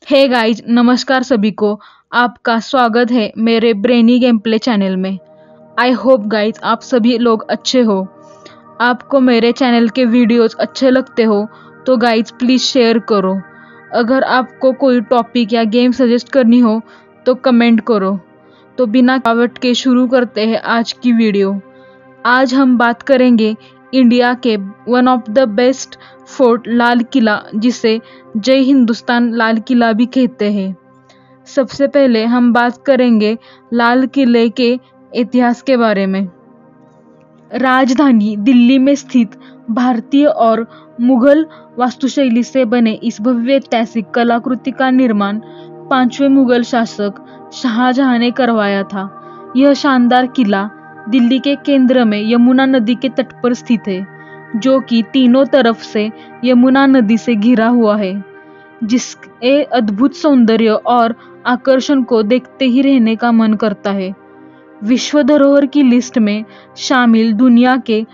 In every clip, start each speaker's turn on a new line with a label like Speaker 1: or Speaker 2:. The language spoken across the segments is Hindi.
Speaker 1: हे गाइज, नमस्कार सभी को। आपका स्वागत है मेरे ब्रेनी गेम प्ले चैनल में। आई होप गाइज आप सभी लोग अच्छे हो। आपको मेरे चैनल के वीडियोस अच्छे लगते हो तो गाइज प्लीज़ शेयर करो। अगर आपको कोई टॉपिक या गेम सजेस्ट करनी हो तो कमेंट करो। तो बिना रुकावट के शुरू करते हैं आज की वीडियो। आज हम बात करेंगे इंडिया के one of the best fort Lal Qila, जिसे जय हिंदुस्तान लाल किला भी कहते हैं। सबसे पहले हम बात करेंगे लाल किले के इतिहास के बारे में। राजधानी दिल्ली में स्थित भारतीय और मुगल वास्तुशैली से बने इस भव्य ऐतिहासिक कलाकृति का निर्माण 5वें मुगल शासक शाहजहां ने करवाया था। यह शानदार किला दिल्ली के केंद्र में यमुना नदी के तट पर स्थित है, जो कि तीनों तरफ से यमुना नदी से घिरा हुआ है, जिसके अद्भुत सौंदर्य और आकर्षण को देखते ही रहने का मन करता है। विश्व धरोहर की लिस्ट में शामिल दुनिया के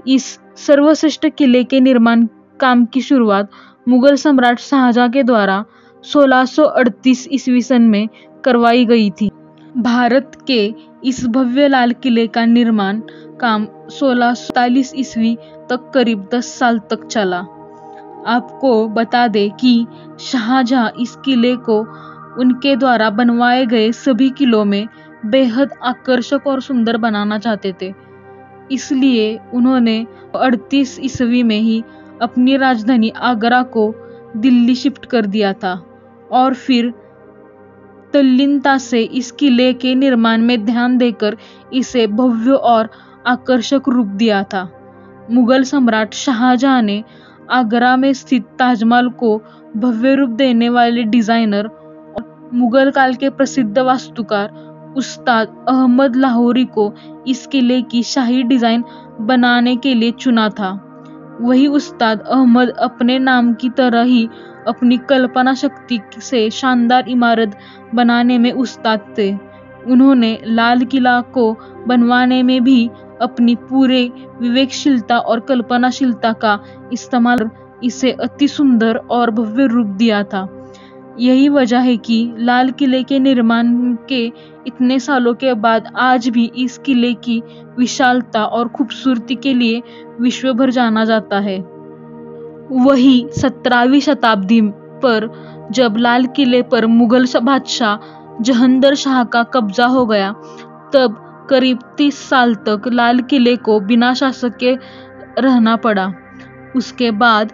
Speaker 1: इस सर्वश्रेष्ठ किले के निर्माण काम की शुरुआत मुगल सम्राट शाहजहां के द्वारा 1638 ईस्वी सन में करवाई गई थी। भारत के इस भव्य लाल किले का निर्माण काम 1643 ईस्वी तक करीब 10 साल तक चला। आपको बता दें कि शाहजहां इस किले को उनके द्वारा बनवाए गए सभी किलों में बेहद आकर्षक और सुंदर बनाना चाहते थे। इसलिए उन्होंने 38 ईस्वी में ही अपनी राजधानी आगरा को दिल्ली शिफ्ट कर दिया था और फिर तल्लीनता से इस किले के निर्माण में ध्यान देकर इसे भव्य और आकर्षक रूप दिया था। मुगल सम्राट शाहजहां ने आगरा में स्थित ताजमहल को भव्य रूप देने वाले डिजाइनर और मुगल काल के प्रसिद्ध वास्तुकार उस्ताद अहमद लाहौरी को इस किले की शाही डिजाइन बनाने के लिए चुना था। वही उस्ताद अहमद अपने नाम की तरह ही अपनी कल्पना शक्ति से शानदार इमारत बनाने में उस्ताद थे। उन्होंने लाल किला को बनवाने में भी अपनी पूरे विवेकशीलता और कल्पनाशीलता का इस्तेमाल कर इसे अति सुंदर और भव्य रूप दिया था। यही वजह है कि लाल किले के निर्माण के इतने सालों के बाद आज भी इस किले की विशालता और खूबसूरती के लिए विश्व भर जाना जाता है। वही 17वीं शताब्दी पर जब लाल किले पर मुगल बादशाह जहांगीर शाह का कब्जा हो गया, तब करीब 30 साल तक लाल किले को बिना शासक के रहना पड़ा। उसके बाद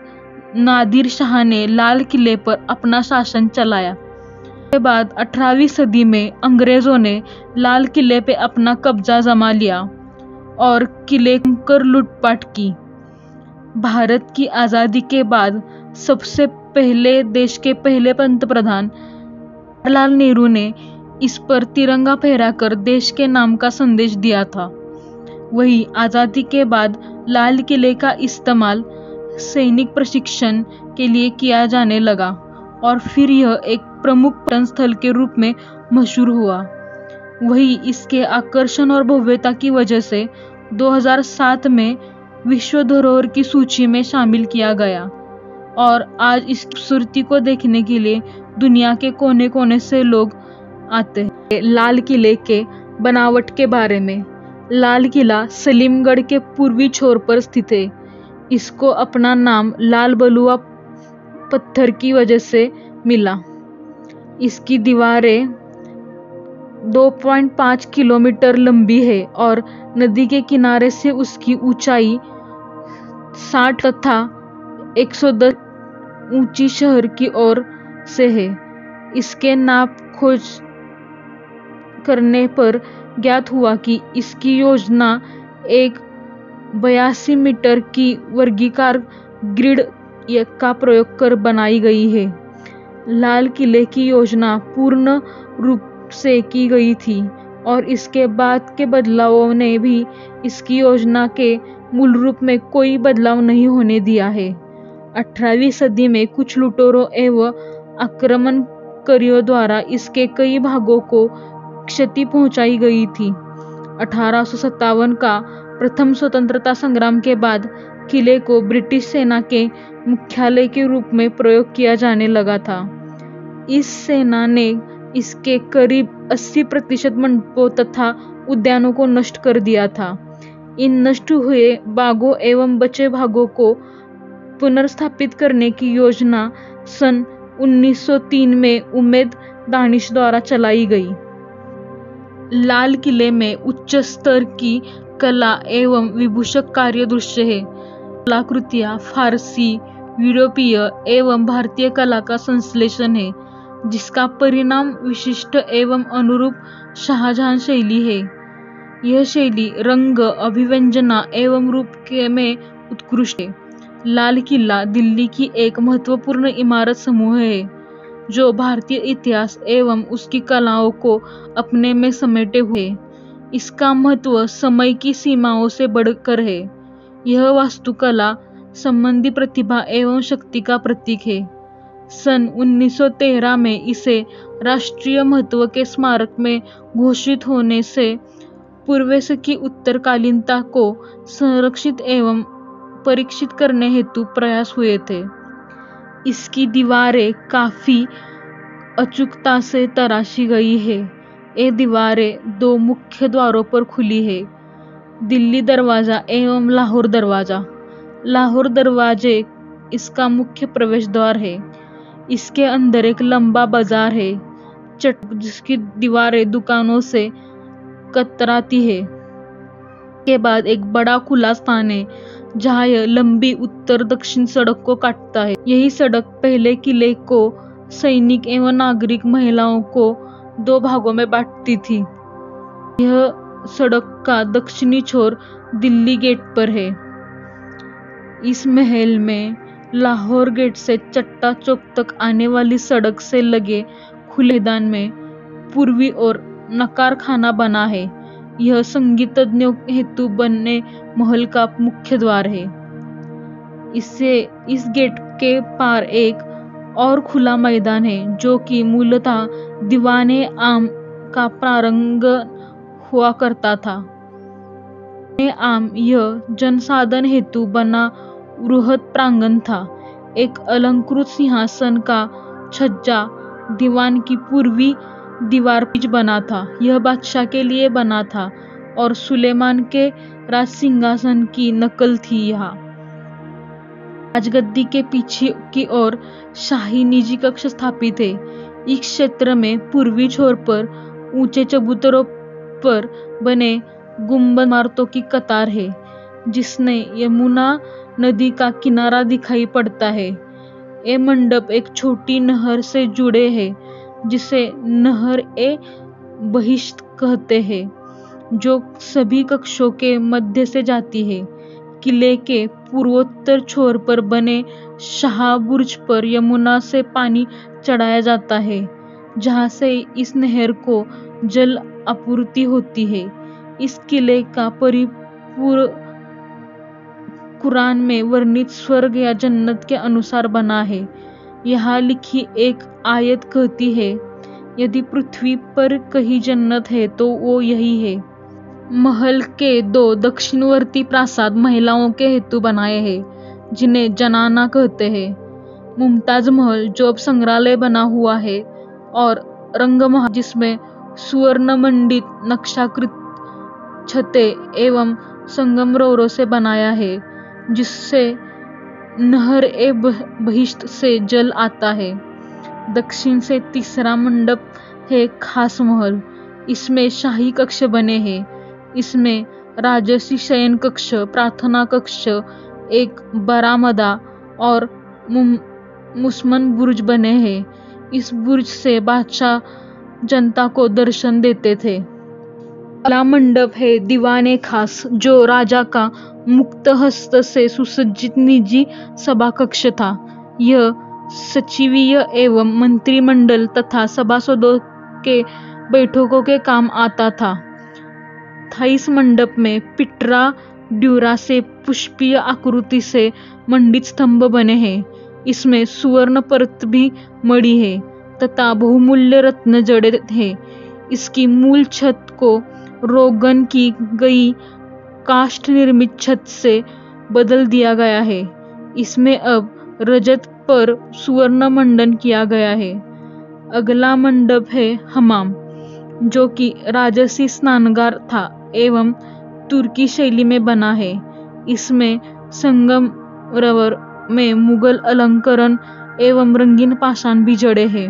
Speaker 1: नादिर शाह ने लाल किले पर अपना शासन चलाया। उसके बाद 18वीं सदी में अंग्रेजों ने लाल किले पे अपना कब्जा जमा लिया और किले कर लूटपाट की। भारत की आज़ादी के बाद सबसे पहले देश के पहले पंतप्रधान जवाहरलाल नेहरू ने इस पर तिरंगा फहराकर देश के नाम का संदेश दिया था। वही आज़ादी के बाद लाल किले का इस्तेमाल सैनिक प्रशिक्षण के लिए किया जाने लगा और फिर यह एक प्रमुख पर्यटन स्थल के रूप में मशहूर हुआ। वही इसके आकर्षण और भव्यता की वजह से 2007 में विश्व धरोहर की सूची में शामिल किया गया और आज इस खूबसूरती को देखने के लिए दुनिया के कोने कोने से लोग आते हैं। लाल किले के बनावट के बारे में। लाल किला सलीमगढ़ के पूर्वी छोर पर स्थित है। इसको अपना नाम लाल बलुआ पत्थर की वजह से मिला। इसकी दीवारें 2.5 किलोमीटर लंबी है और नदी के किनारे से उसकी ऊंचाई 60 तथा 110 ऊंची शहर की ओर से है। इसके नाप खोज करने पर ज्ञात हुआ कि इसकी योजना एक 82 मीटर की वर्गाकार ग्रिड का प्रयोग कर बनाई गई है। लाल किले की योजना पूर्ण रूप से की गई थी और इसके बाद के बदलावों ने भी इसकी योजना के मूल रूप में कोई बदलाव नहीं होने दिया है। 18वीं सदी में कुछ लुटेरों एवं आक्रमणकारियों द्वारा इसके कई भागों को क्षति पहुंचाई गई थी। 1857 का प्रथम स्वतंत्रता संग्राम के बाद किले को ब्रिटिश सेना के मुख्यालय के रूप में प्रयोग किया जाने लगा था। इस सेना ने इसके करीब 80% मंडपों तथा उद्यानों को नष्ट कर दिया था। इन नष्ट हुए बागों एवं बचे भागों को पुनर्स्थापित करने की योजना सन 1903 में उमेद दानिश द्वारा चलाई गई। लाल किले में उच्च स्तर की कला एवं विभूषक कार्य दृश्य है। कलाकृतियां फारसी, यूरोपीय एवं भारतीय कला का संश्लेषण है, जिसका परिणाम विशिष्ट एवं अनुरूप शाहजहां शैली है। यह शैली रंग, अभिव्यंजना एवं रूप में उत्कृष्ट है। लाल किला दिल्ली की एक महत्वपूर्ण इमारत समूह है, जो भारतीय इतिहास एवं उसकी कलाओं को अपने में समेटे हुए। इसका महत्व समय की सीमाओं से बढ़कर है। यह वास्तुकला संबंधी प्रतिभा एवं शक्ति का प्रतीक है। सन 1913 में इसे राष्ट्रीय महत्व के स्मारक में घोषित होने से पूर्व की उत्तरकालीनता को संरक्षित एवं परीक्षित करने हेतु प्रयास हुए थे। इसकी दीवारें काफी अचूकता से तराशी गई है। ये दीवारें दो मुख्य द्वारों पर खुली है, दिल्ली दरवाजा एवं लाहौर दरवाजा। लाहौर दरवाजे इसका मुख्य प्रवेश द्वार है। इसके अंदर एक लंबा बाजार है, जिसकी दीवारें दुकानों से कतराती है। के बाद एक बड़ा खुला स्थान है, जहाँ यह लंबी उत्तर दक्षिण सड़क को काटता है। यही सड़क पहले किले को सैनिक एवं नागरिक महिलाओं को दो भागों में बांटती थी। यह सड़क का दक्षिणी छोर दिल्ली गेट पर है। इस महल में लाहौर गेट से चट्टा चौक तक आने वाली सड़क से लगे खुले मैदान में पूर्वी ओर नकार खाना बना है। यह संगीतज्ञों हेतु बने महल का मुख्य द्वार है। इस गेट के पार एक और खुला मैदान है, जो कि मूलतः दीवाने आम का प्रांगण हुआ करता था। आम यह जनसाधन हेतु बना बृहद प्रांगण था। एक अलंकृत सिंहासन का छज्जा दीवान की पूर्वी दीवार पर बना था। यह बादशाह के लिए बना था और सुलेमान के राज सिंहासन की नकल थी। यहाँ राजगद्दी के पीछे की ओर शाही निजी कक्ष स्থাपित है। इस क्षेत्र में पूर्वी छोर पर ऊंचे चबूतरों पर बने गुंबद इमारतों की कतार है, जिसने यमुना नदी का किनारा दिखाई पड़ता है। ये मंडप एक छोटी नहर से जुड़े हैं, जिसे नहर-ए-बहिश्त कहते हैं, जो सभी कक्षों के मध्य से जाती है। किले के पूर्वोत्तर छोर पर बने शाह बुर्ज पर यमुना से पानी चढ़ाया जाता है, जहाँ से इस नहर को जल आपूर्ति होती है। इस किले का परिपूर्ण कुरान में वर्णित स्वर्ग या जन्नत के अनुसार बना है। यहाँ लिखी एक आयत कहती है, यदि पृथ्वी पर कहीं जन्नत है तो वो यही है। महल के दो दक्षिणवर्ती प्रासाद महिलाओं के हेतु बनाए हैं, जिन्हें जनाना कहते हैं। मुमताज महल जो अब संग्रहालय बना हुआ है, और रंगमहल जिसमें सुवर्ण मंडित नक्शाकृत छतें एवं संगमरवरों से बनाया है, जिससे नहर-ए-बहिश्त से जल आता है। दक्षिण से तीसरा मंडप है खास महल। इसमें शाही कक्ष बने हैं। इसमें राजसी शयन कक्ष, प्रार्थना कक्ष, एक बरामदा और मुसमन बुर्ज बने हैं। इस बुर्ज से बादशाह जनता को दर्शन देते थे। अगला मंडप है दीवाने खास, जो राजा का मुक्त हस्त से सुसज्जित निजी सभा कक्ष था। यह सचिवीय एवं मंत्रिमंडल तथा सभासदों के बैठकों के काम आता था। इस मंडप में पिटरा ड्यूरा से पुष्पीय आकृति से मंडित स्तंभ बने हैं। इसमें सुवर्ण परत भी मड़ी है तथा बहुमूल्य रत्न जड़े हैं। इसकी मूल छत को रोगन की गई काष्ठ निर्मित छत से बदल दिया गया है। इसमें अब रजत पर सुवर्ण मंडन किया गया है। अगला मंडप है हमाम, जो कि राजसी स्नानगार था एवं तुर्की शैली में बना है। इसमें संगमरमर में मुगल अलंकरण एवं रंगीन पाषाण भी जड़े हैं।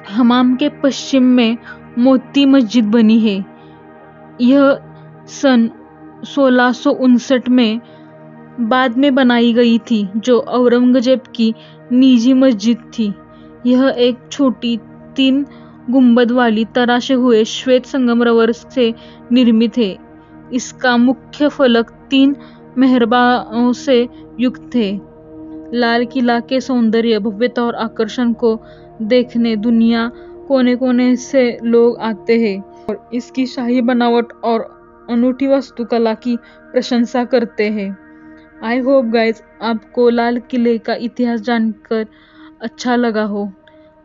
Speaker 1: हमाम के पश्चिम में मोती मस्जिद बनी है। यह सन 1659 में बाद में बनाई गई थी, जो औरंगजेब की निजी मस्जिद थी। यह एक छोटी 3 गुंबद वाली तराशे हुए श्वेत संगमरमर से निर्मित है। इसका मुख्य फलक 3 मेहराबों से युक्त है। लाल किला के सौंदर्य, भव्यता और आकर्षण को देखने दुनिया कोने कोने से लोग आते हैं और इसकी शाही बनावट और अनूठी वास्तुकला की प्रशंसा करते हैं। आई होप गाइज आपको लाल किले का इतिहास जानकर अच्छा लगा हो।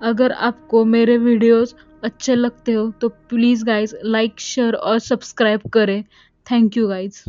Speaker 1: अगर आपको मेरे वीडियोस अच्छे लगते हो तो प्लीज़ गाइज लाइक, शेयर और सब्सक्राइब करें। Thank you guys.